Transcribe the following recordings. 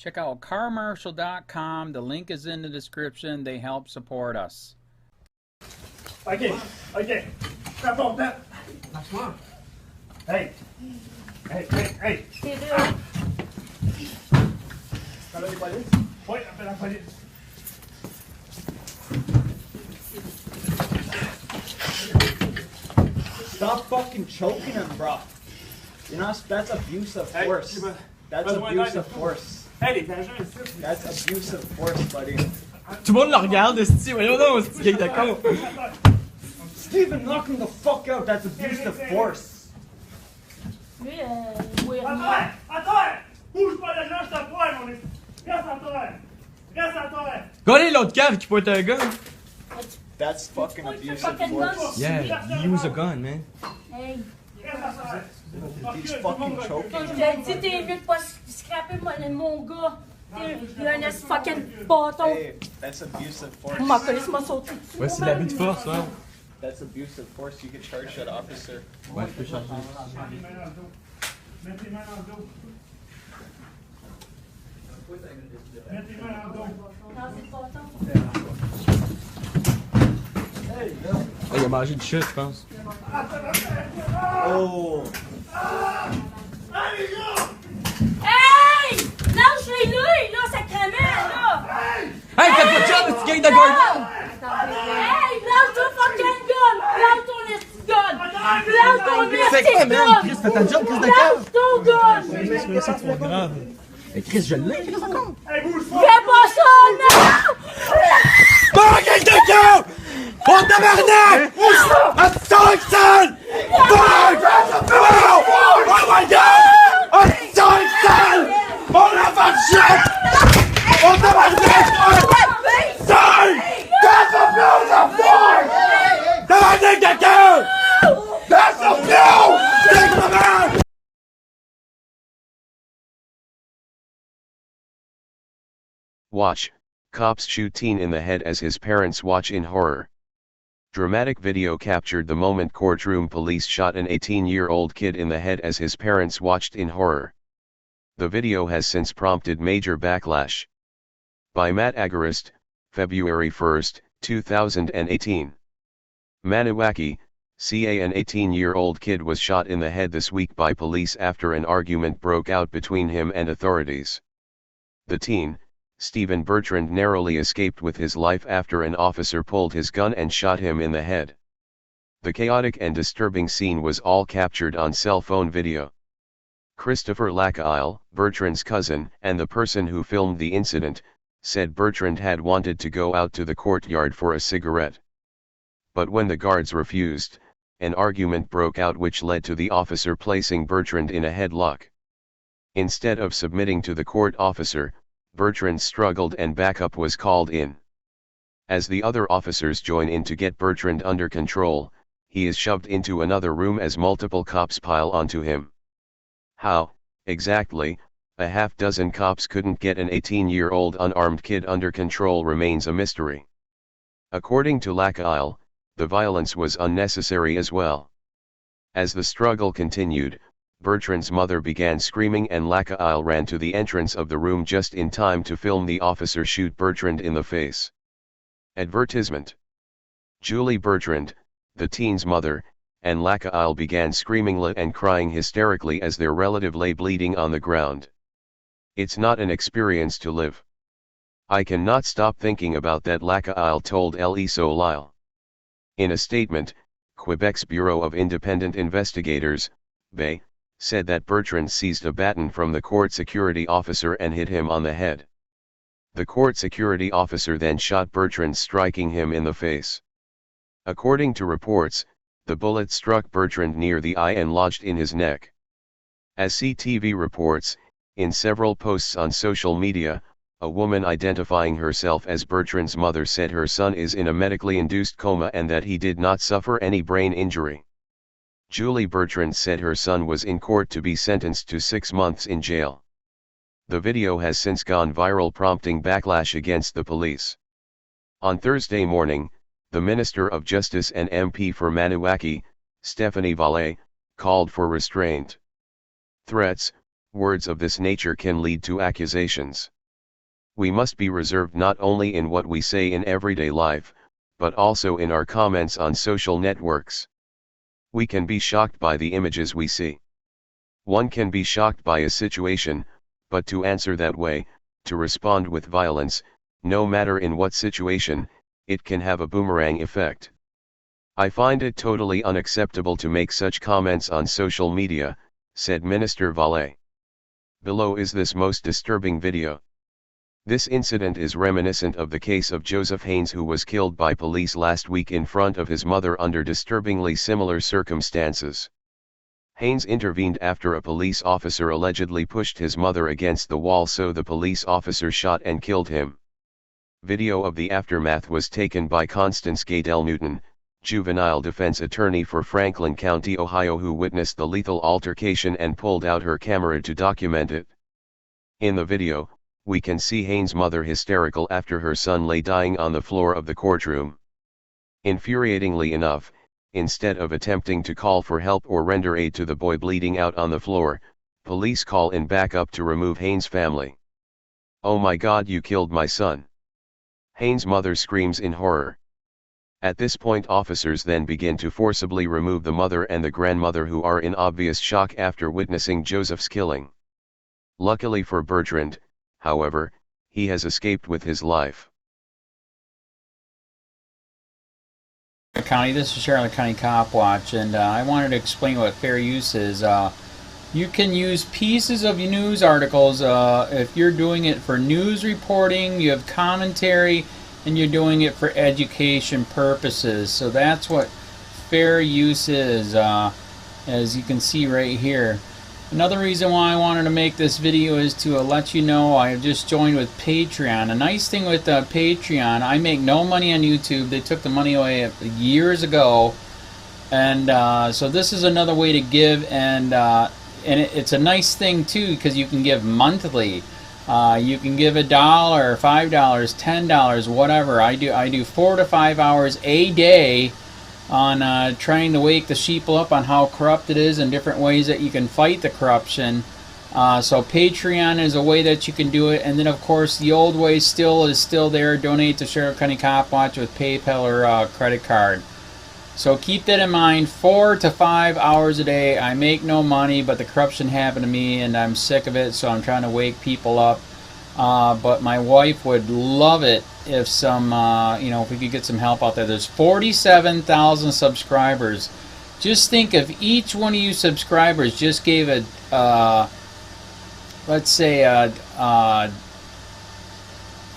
Check out carmarshal.com. The link is in the description. They help support us. Okay. Stop on that. That's one. Hey. Kalau di balik, point apa nak balik? Stop fucking choking him, bro. You know, that's abuse of force. That's abuse of force. That's abuse of force, buddy. Tout le monde le regarde, esti, voyons donc, esti, gars d'accord. Steven, knock him the fuck out. That's abuse of force. Attends! Bouge pas de là, je t'apprends, mon esti. Reste à toi. Regardez l'autre cave qui pointe un gun. That's fucking abuse of force. Yeah, you use a gun, man. Hey. He's fucking choking Je him. te dis, t'es mieux de pas scraper mon gars. T'es un esti fucking bâton. Hey, that's abuse of force. Ma police m'a sauté. Ouais, c'est l'abus de force, ouais. That's abuse of force. You can charge that officer. Ouais, je peux charger. Mets tes mains dans le dos. Mets tes mains dans le dos. Dans ces bâtons. Ah, il a mangé du shit, je pense. Oh. Hey! Lâche-les-le, là, sacrément, là! Hey, faites pas de job, petit gang de GORDA! Hey, lâche ton fucking gun! Lâche ton esti gun! Lâche ton C'est esti quoi, man? gun! Chris, fais ta job, Chris de Lâche ton gun! C'est trop grave. Mais Chris, je l'ai, Chris, encore. Fais pas ça, non! Bon, gang de cœur! Oh, tabarnak! Stalking! Fuck! Oh my god! Stalking! On a pas de shit! Oh, tabarnak! That's abuse of force! Tabarnak de cœur! That's abuse! Take the man! Watch, cops shoot teen in the head as his parents watch in horror. Dramatic video captured the moment courtroom police shot an 18-year-old kid in the head as his parents watched in horror. The video has since prompted major backlash. By Matt Agorist, February 1, 2018. Maniwaki, CA. An 18-year-old kid was shot in the head this week by police after an argument broke out between him and authorities. The teen, Stephen Bertrand, narrowly escaped with his life after an officer pulled his gun and shot him in the head. The chaotic and disturbing scene was all captured on cell phone video. Christopher Lacaille, Bertrand's cousin and the person who filmed the incident, said Bertrand had wanted to go out to the courtyard for a cigarette. But when the guards refused, an argument broke out which led to the officer placing Bertrand in a headlock. Instead of submitting to the court officer, Bertrand struggled and backup was called in. As the other officers join in to get Bertrand under control, he is shoved into another room as multiple cops pile onto him. How, exactly, a half-dozen cops couldn't get an 18-year-old unarmed kid under control remains a mystery. According to Lacaille, the violence was unnecessary as well. As the struggle continued, Bertrand's mother began screaming and Lacaille ran to the entrance of the room just in time to film the officer shoot Bertrand in the face. Advertisement. Julie Bertrand, the teen's mother, and Lacaille began screaming and crying hysterically as their relative lay bleeding on the ground. It's not an experience to live. I cannot stop thinking about that, Lacaille told Le Soleil. In a statement, Quebec's Bureau of Independent Investigators, BAI, said that Bertrand seized a baton from the court security officer and hit him on the head. The court security officer then shot Bertrand, striking him in the face. According to reports, the bullet struck Bertrand near the eye and lodged in his neck. As CTV reports, in several posts on social media, a woman identifying herself as Bertrand's mother said her son is in a medically induced coma and that he did not suffer any brain injury. Julie Bertrand said her son was in court to be sentenced to 6 months in jail. The video has since gone viral, prompting backlash against the police. On Thursday morning, the Minister of Justice and MP for Maniwaki, Stephanie Vallée, called for restraint. Threats, Words of this nature can lead to accusations. We must be reserved not only in what we say in everyday life, but also in our comments on social networks. We can be shocked by the images we see. One can be shocked by a situation, but to answer that way, to respond with violence, no matter in what situation, it can have a boomerang effect. I find it totally unacceptable to make such comments on social media, said Minister Valle. Below is this most disturbing video. This incident is reminiscent of the case of Joseph Haymans, who was killed by police last week in front of his mother under disturbingly similar circumstances. Haymans intervened after a police officer allegedly pushed his mother against the wall, so the police officer shot and killed him. Video of the aftermath was taken by Constance Gadell Newton, juvenile defense attorney for Franklin County, Ohio, who witnessed the lethal altercation and pulled out her camera to document it. In the video, we can see Haymans' mother hysterical after her son lay dying on the floor of the courtroom. Infuriatingly enough, instead of attempting to call for help or render aid to the boy bleeding out on the floor, police call in backup to remove Haymans' family. "Oh my God, you killed my son!" Haymans' mother screams in horror. At this point, officers then begin to forcibly remove the mother and the grandmother, who are in obvious shock after witnessing Joseph's killing. Luckily for Bertrand, however, he has escaped with his life. County, this is Charlotte County Cop Watch, and I wanted to explain what fair use is. You can use pieces of news articles if you're doing it for news reporting, you have commentary, and you're doing it for education purposes. So that's what fair use is, as you can see right here. Another reason why I wanted to make this video is to let you know I have just joined with Patreon. A nice thing with Patreon, I make no money on YouTube. They took the money away years ago, and so this is another way to give, and it's a nice thing too, because you can give monthly. You can give $1, $5, $10, whatever. I do 4 to 5 hours a day on trying to wake the sheeple up on how corrupt it is and different ways that you can fight the corruption. So Patreon is a way that you can do it, and then of course the old way is still there. Donate to Sheriff County Cop Watch with PayPal or credit card. So keep that in mind. 4 to 5 hours a day. I make no money, but the corruption happened to me and I'm sick of it, so I'm trying to wake people up. But my wife would love it if if we could get some help out there. There's 47,000 subscribers. Just think if each one of you subscribers just gave let's say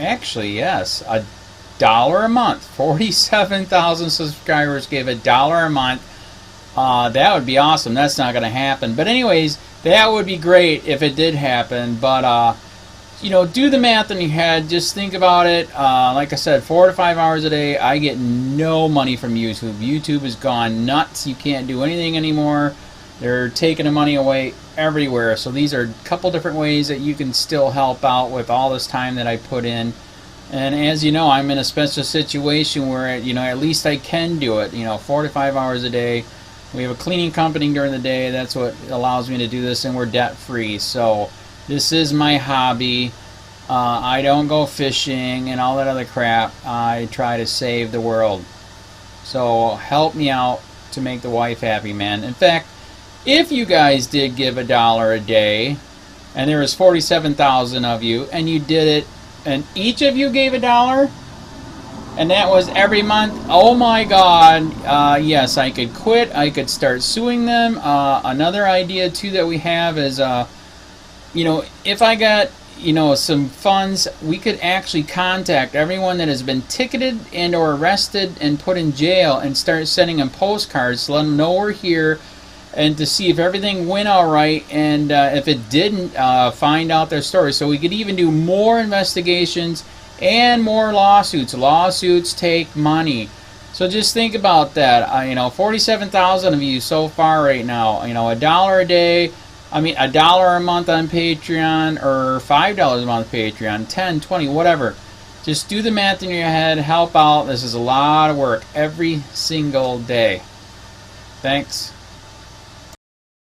actually yes, $1 a month. 47,000 subscribers gave $1 a month. That would be awesome. That's not going to happen. But anyways, that would be great if it did happen. But do the math in your head. Just think about it. Like I said, 4 to 5 hours a day. I get no money from YouTube. YouTube has gone nuts. You can't do anything anymore. They're taking the money away everywhere. So these are a couple different ways that you can still help out with all this time that I put in. And as you know, I'm in a special situation where, at least I can do it. 4 to 5 hours a day. We have a cleaning company during the day. That's what allows me to do this, and we're debt free. So this is my hobby. I don't go fishing and all that other crap. I try to save the world. So help me out to make the wife happy, man. In fact, if you guys did give $1 a day, and there was 47,000 of you, and you did it, and each of you gave $1, and that was every month, oh my God, yes, I could quit. I could start suing them. Another idea too that we have is, if I got some funds, we could actually contact everyone that has been ticketed and or arrested and put in jail and start sending them postcards to let them know we're here, and to see if everything went all right, and if it didn't, find out their story. So we could even do more investigations and more lawsuits. Lawsuits take money. So just think about that. 47,000 of you so far right now. $1 a day. $1 a month on Patreon, or $5 a month Patreon, 10, 20, whatever. Just do the math in your head. Help out. This is a lot of work every single day. Thanks.